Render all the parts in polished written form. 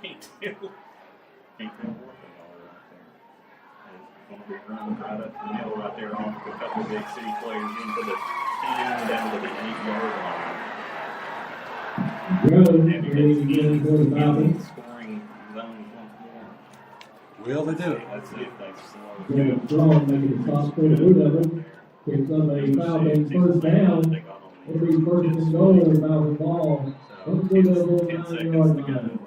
can't tell what they are right there. It's going to be running right up the middle right there off a couple of big city players into the 10 down to the 8-yard line. Scoring zones once more. Will they do it? Let's see if they slow. Strong making the top for the Blue Devils. Picks up a foul game first down. It'll be first and goal about the ball. Let's go to the 9-yard line.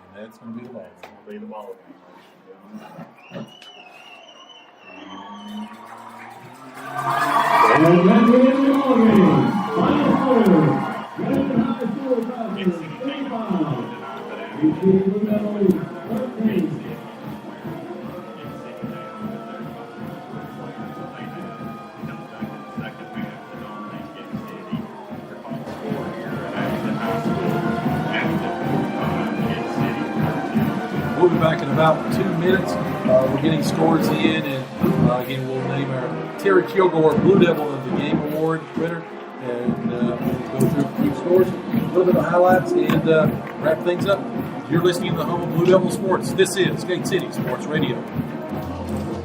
And that's going to be the ball. That's going to be the ball game. And that's the end of the ball game. Final score. Madison High School Falcons 35. Blue Devils 13. We'll be back in about 2 minutes. We're getting scores in, and again, we'll name our Terry Kilgore Blue Devil of the Game Award winner, and we'll go through a few scores, a little bit of highlights, and wrap things up. You're listening to the home of Blue Devil Sports. This is Gate City Sports Radio.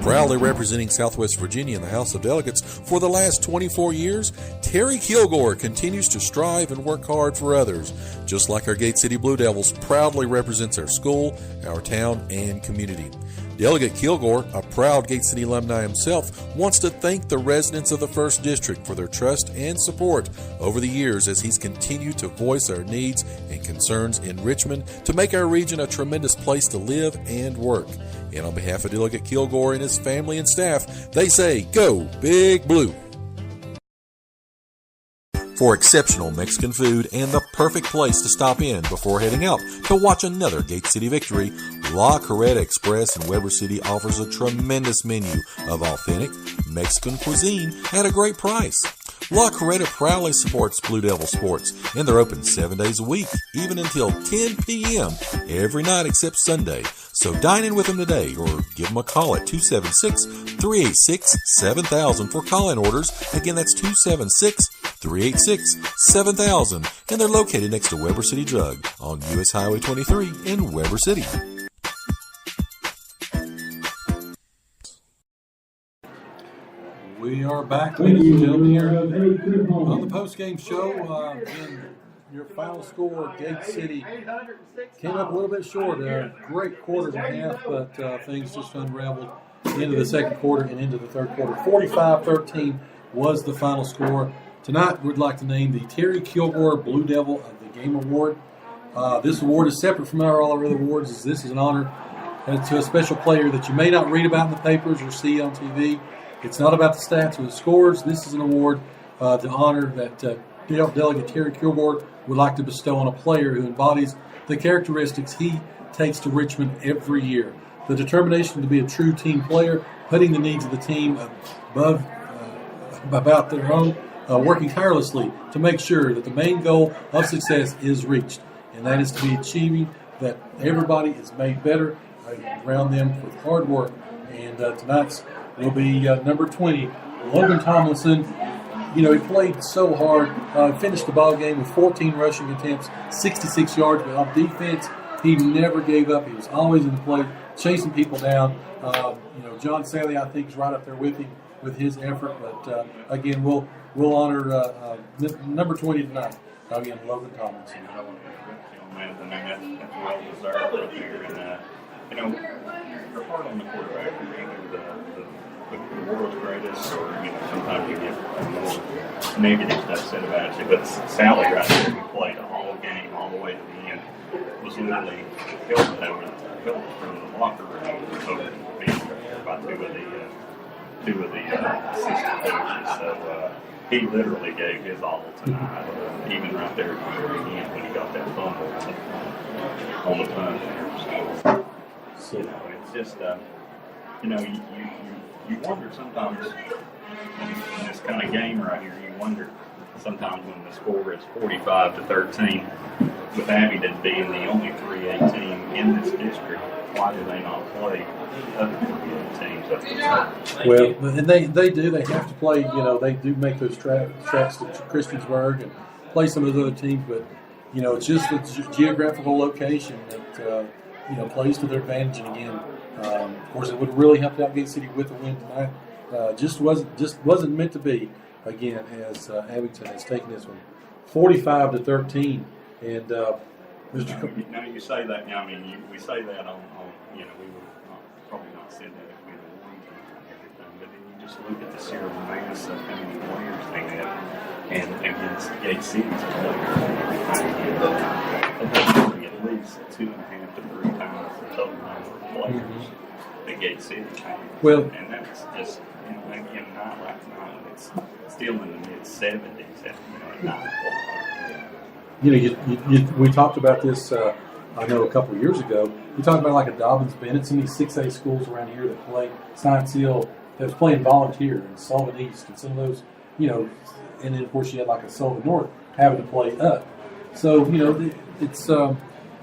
Proudly representing Southwest Virginia in the House of Delegates for the last 24 years, Terry Kilgore continues to strive and work hard for others. Just like our Gate City Blue Devils proudly represents our school, our town, and community. Delegate Kilgore, a proud Gate City alumni himself, wants to thank the residents of the 1st District for their trust and support over the years as he's continued to voice our needs and concerns in Richmond to make our region a tremendous place to live and work. And on behalf of Delegate Kilgore and his family and staff, they say, Go Big Blue! For exceptional Mexican food and the perfect place to stop in before heading out to watch another Gate City victory, La Carreta Express in Weber City offers a tremendous menu of authentic Mexican cuisine at a great price. La Carreta proudly supports Blue Devil Sports, and they're open 7 days a week, even until 10 p.m. every night except Sunday. So dine in with them today or give them a call at 276-386-7000 for call-in orders. Again, that's 276-386-7000. And they're located next to Weber City Drug on U.S. Highway 23 in Weber City. We are back, ladies and gentlemen, here on the post-game show. Again, your final score, Gate City, came up a little bit short. Great quarter and a half, but things just unraveled into the second quarter and into the third quarter. 45-13 was the final score. Tonight, we'd like to name the Terry Kilgore Blue Devil of the Game Award. This award is separate from all our other awards, as this is an honor to a special player that you may not read about in the papers or see on TV. It's not about the stats or the scores. This is an award to honor that Delegate Terry Kilgore would like to bestow on a player who embodies the characteristics he takes to Richmond every year. The determination to be a true team player, putting the needs of the team above about their own, working tirelessly to make sure that the main goal of success is reached, and that is to be achieving that everybody is made better around them with hard work. And tonight's will be number 20, Logan Tomlinson. You know, he played so hard, finished the ball game with 14 rushing attempts, 66 yards, but on defense, he never gave up. He was always in the play, chasing people down. John Saley, I think, is right up there with him with his effort. But again, we'll honor number 20 tonight. Again, Logan Tomlinson. That's well deserved right there. And you're hard on the quarterback. The world's greatest, or sometimes you get more negative stuff said about it. But Sally right there, who played all game, all the way to the end, was literally held from the locker room over to the bench right there by two of the assistant coaches. So he literally gave his all tonight, even right there at the very end when he got that fumble on the punt there. So it's just you wonder sometimes in this kind of game right here. You wonder sometimes when the score is 45-13, with Abingdon being the only 3A team in this district, why do they not play other 3A teams up there? Well, and they do. They have to play. They do make those tracks to Christiansburg and play some of those other teams. But it's just the geographical location that plays to their advantage. And again, of course, it would really help out Gate City with the win tonight. Just wasn't meant to be. Again, as Abington has taken this one, 45-13, and Mr. Now you say that. I mean, we say that on we would probably not said that if we had won and everything. But then you just look at the sheer mass of how many players they have, and against Gate City's players and everything, they at least 2.5 to 3 times the total number of players that Gate City has. Well, and that's just again not right now. It's still in the mid-70s at 9 o'clock. We talked about this, I know, a couple of years ago. We talked about like a Dobbins Bennett, some of these 6A schools around here that play Science Hill, that was playing volunteer, and Sullivan East, and some of those, and then of course you had like a Sullivan North having to play up. So,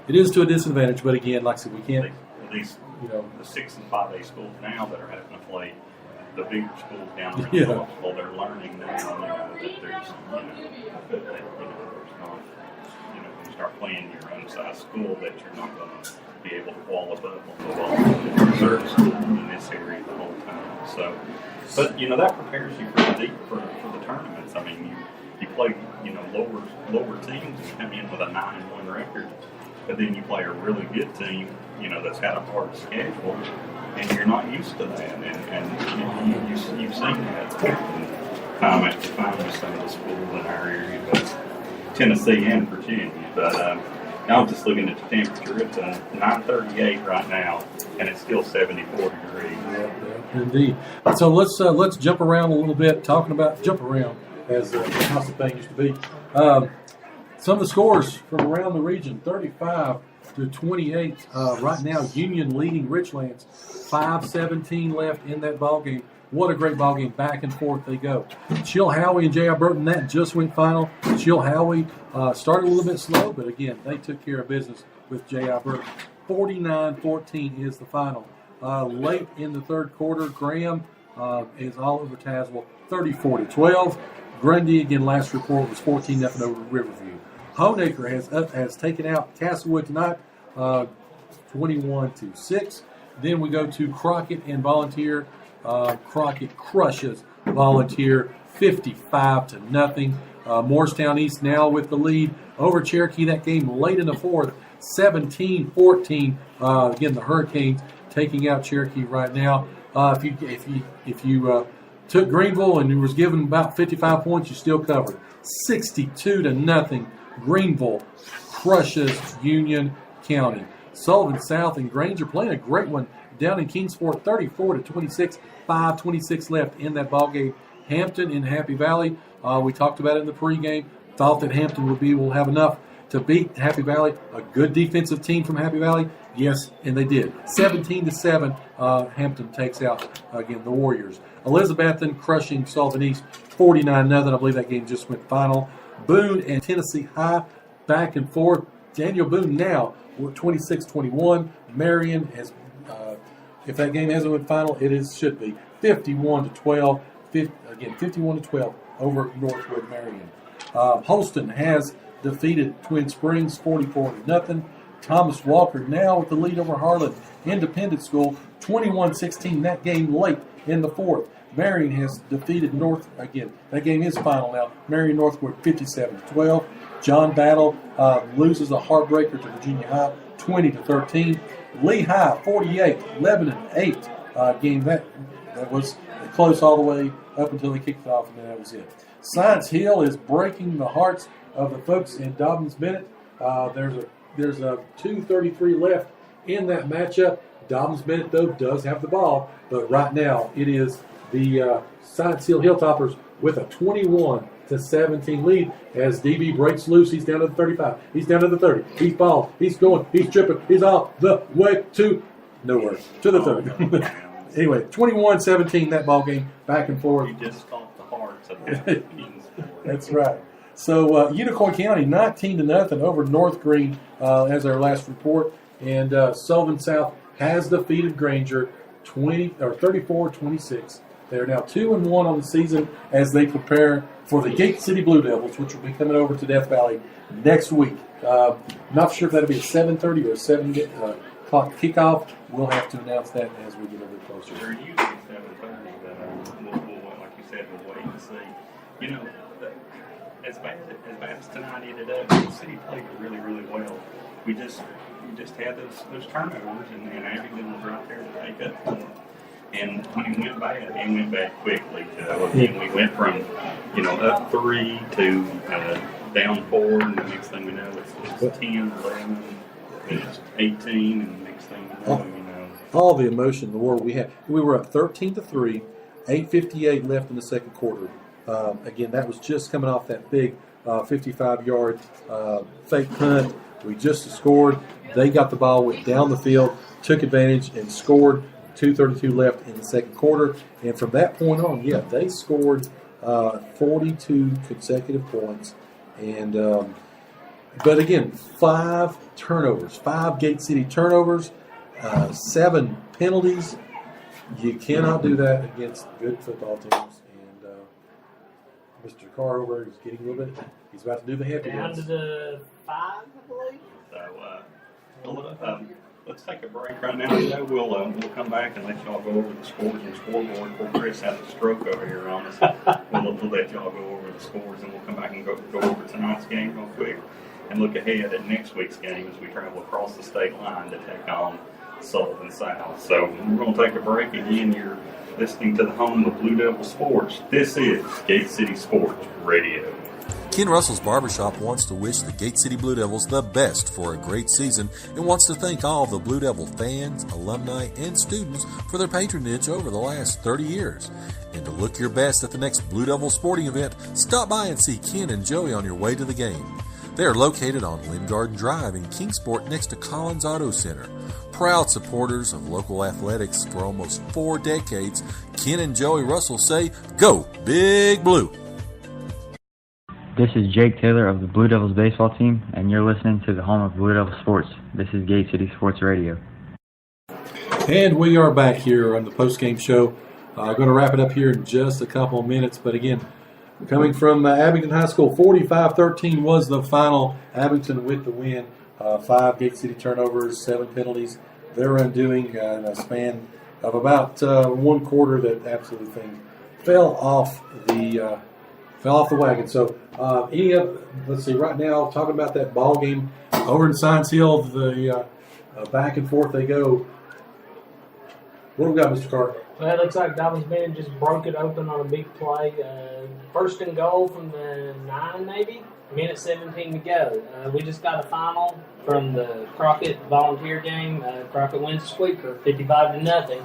it is to a disadvantage, but again, like I said, we can't. At least, the 6 and 5A schools now that are having to play the bigger schools down there, they're learning now that there's, there's not, when you start playing your own size school, that you're not going to be able to qualify for reserve school in this area the whole time. So, but that prepares you for the tournaments. I mean, you play lower teams and come in with a 9-1 record, but then you play a really good team, that's had a hard schedule. And you're not used to that, and you've seen that happen time after time with some of the schools in our area, but Tennessee and Virginia. But I'm just looking at the temperature. It's 9:38 right now, and it's still 74 degrees. Yeah, indeed. So let's jump around a little bit, talking about jump around as the House of Fame used to be. Some of the scores from around the region: 35-28. Right now, Union leading Richlands. 5:17 left in that ball game. What a great ball game. Back and forth they go. Chilhowie and J.I. Burton, that just went final. Chilhowie started a little bit slow, but again, they took care of business with J.I. Burton. 49-14 is the final. Late in the third quarter, Graham is all over Tazewell. 34-12. Grundy, again, last report was 14-0 over Riverview. Honaker has taken out Castlewood tonight, 21-6. Then we go to Crockett and Volunteer. Crockett crushes Volunteer 55-0. Morristown East now with the lead over Cherokee. That game late in the fourth, 17-14. Again, the Hurricanes taking out Cherokee right now. If you took Greenville and you was given about 55 points, you still covered. 62-0. Greenville crushes Union County. Sullivan South and Granger playing a great one down in Kingsport, 34-26, 5:26 left in that ball game. Hampton and Happy Valley, we talked about it in the pregame. Thought that Hampton would be able to have enough to beat Happy Valley. A good defensive team from Happy Valley, yes, and they did. 17-7, Hampton takes out again the Warriors. Elizabethton crushing Sullivan East, 49-0. I believe that game just went final. Boone and Tennessee High back and forth. Daniel Boone now. We're 26-21. Marion has, if that game hasn't went final, should be 51-12. Again, 51-12 over Northwood Marion. Holston has defeated Twin Springs 44-0. Thomas Walker now with the lead over Harlan Independent School 21-16. That game late in the fourth. Marion has defeated North again. That game is final now. Marion Northwood 57-12. John Battle loses a heartbreaker to Virginia High, 20-13. Lehigh 48, 11-8. Game that was close all the way up until they kicked it off, and then that was it. Science Hill is breaking the hearts of the folks in Dobbins Bennett. There's a 2:33 left in that matchup. Dobbins Bennett though does have the ball, but right now it is the Science Hill Hilltoppers with a 21-17 lead as DB breaks loose. He's down to the 35. He's down to the 30. He's balled. He's going. He's tripping. He's off the way to nowhere. To the 30. Anyway, 21-17 that ball game. Back and forth. You just caught the hearts of the That's right. So Unicorn County 19-0 over North Green as our last report. And Sullivan South has defeated Granger 34-26. They are now 2-1 on the season as they prepare for the Gate City Blue Devils, which will be coming over to Death Valley next week Not sure if that'll be a 7:30 or a 7 o'clock kickoff. We'll have to announce that as we get a little closer. They're usually 7:30, but we'll, like you said, we'll wait and see. You know, as bad as tonight ended up, the city played really, really well. We just had those turnovers, and Abingdon was right there to take up for them. And when it went bad quickly. And we went from, up 3 to down 4, and the next thing we know, it's 10, 11, and it's 18, and the next thing you know, all the emotion in the world we had. We were up 13-3, 8:58 left in the second quarter. Again, that was just coming off that big 55-yard fake punt. We just scored. They got the ball, went down the field, took advantage, and scored. 2:32 left in the second quarter. And from that point on, they scored 42 consecutive points. And but again, 5 turnovers, 5 Gate City turnovers, 7 penalties. You cannot do that against good football teams. And Mr. Carver is getting a little bit. He's about to do the happy down dance. to the 5, I believe. So let's take a break right now. We'll come back and let y'all go over the scores and scoreboard before Chris has a stroke over here on us. We'll let y'all go over the scores, and we'll come back and go over tonight's game real quick and look ahead at next week's game as we travel across the state line to take on Sullivan South. So we're going to take a break. Again, you're listening to the home of Blue Devil Sports. This is Gate City Sports Radio. Ken Russell's Barbershop wants to wish the Gate City Blue Devils the best for a great season and wants to thank all of the Blue Devil fans, alumni, and students for their patronage over the last 30 years. And to look your best at the next Blue Devil sporting event, stop by and see Ken and Joey on your way to the game. They are located on Lynn Garden Drive in Kingsport next to Collins Auto Center. Proud supporters of local athletics for almost 4 decades, Ken and Joey Russell say, "Go Big Blue!" This is Jake Taylor of the Blue Devils baseball team, and you're listening to the home of Blue Devil Sports. This is Gate City Sports Radio. And we are back here on the post-game show. Going to wrap it up here in just a couple of minutes. But again, coming from Abingdon High School, 45-13 was the final. Abingdon with the win. 5 Gate City turnovers, 7 penalties. Their undoing in a span of about 1 quarter that absolutely things fell off the wagon. So let's see, right now, talking about that ball game over in Science Hill, the back and forth they go. What do we got, Mr. Carter? Well, it looks like Dobbins Bennett just broke it open on a big play. First and goal from the 9, maybe. Minute 17 to go. We just got a final from the Crockett volunteer game. Crockett wins the squeaker, 55-0.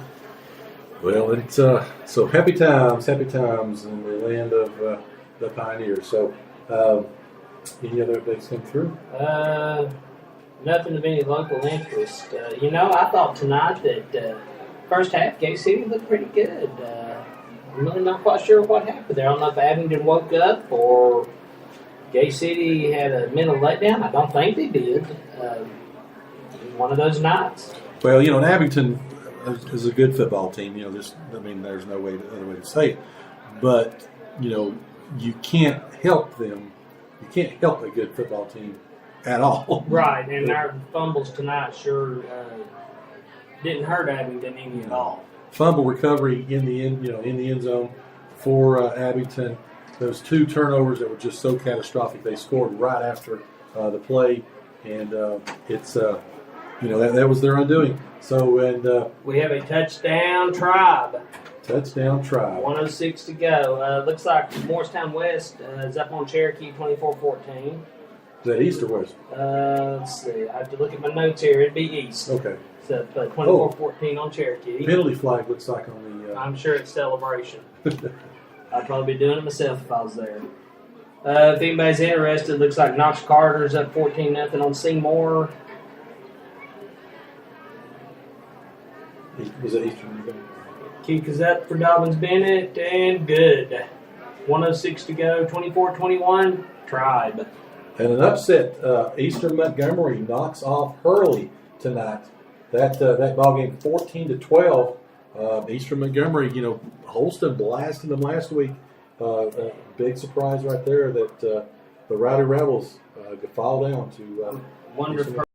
Well, it's so happy times in the land of the Pioneers. So, any other updates come through? Nothing of any local interest. I thought tonight that first half, Gate City looked pretty good. I'm really not quite sure what happened there. I don't know if Abingdon woke up or Gate City had a mental letdown. I don't think they did. One of those nights. Well, and Abingdon is a good football team. There's no other way to say it. But, you can't help them. You can't help a good football team at all. Right, and our fumbles tonight sure didn't hurt Abingdon any at all. Fumble recovery in the end zone for Abingdon. Those 2 turnovers that were just so catastrophic. They scored right after the play, and it's that was their undoing. So we have a touchdown Tribe. Touchdown Tribe. 1:06 to go. Looks like Morristown West is up on Cherokee 24-14. Is that East or West? Let's see. I have to look at my notes here. It'd be East. Okay. So 24-14 on Cherokee. Penalty flag looks like on the. I'm sure it's Celebration. I'd probably be doing it myself if I was there. If anybody's interested, looks like Knox Carter's up 14-0 on Seymour. Was that Eastern? Keith is up for Dobbins Bennett, and good. 1:06 to go, 24-21, Tribe. And an upset, Eastern Montgomery knocks off Hurley tonight. That ball game 14-12. Eastern Montgomery, Holston blasted them last week. Big surprise right there that the Rowdy Rebels fall down to Wonder if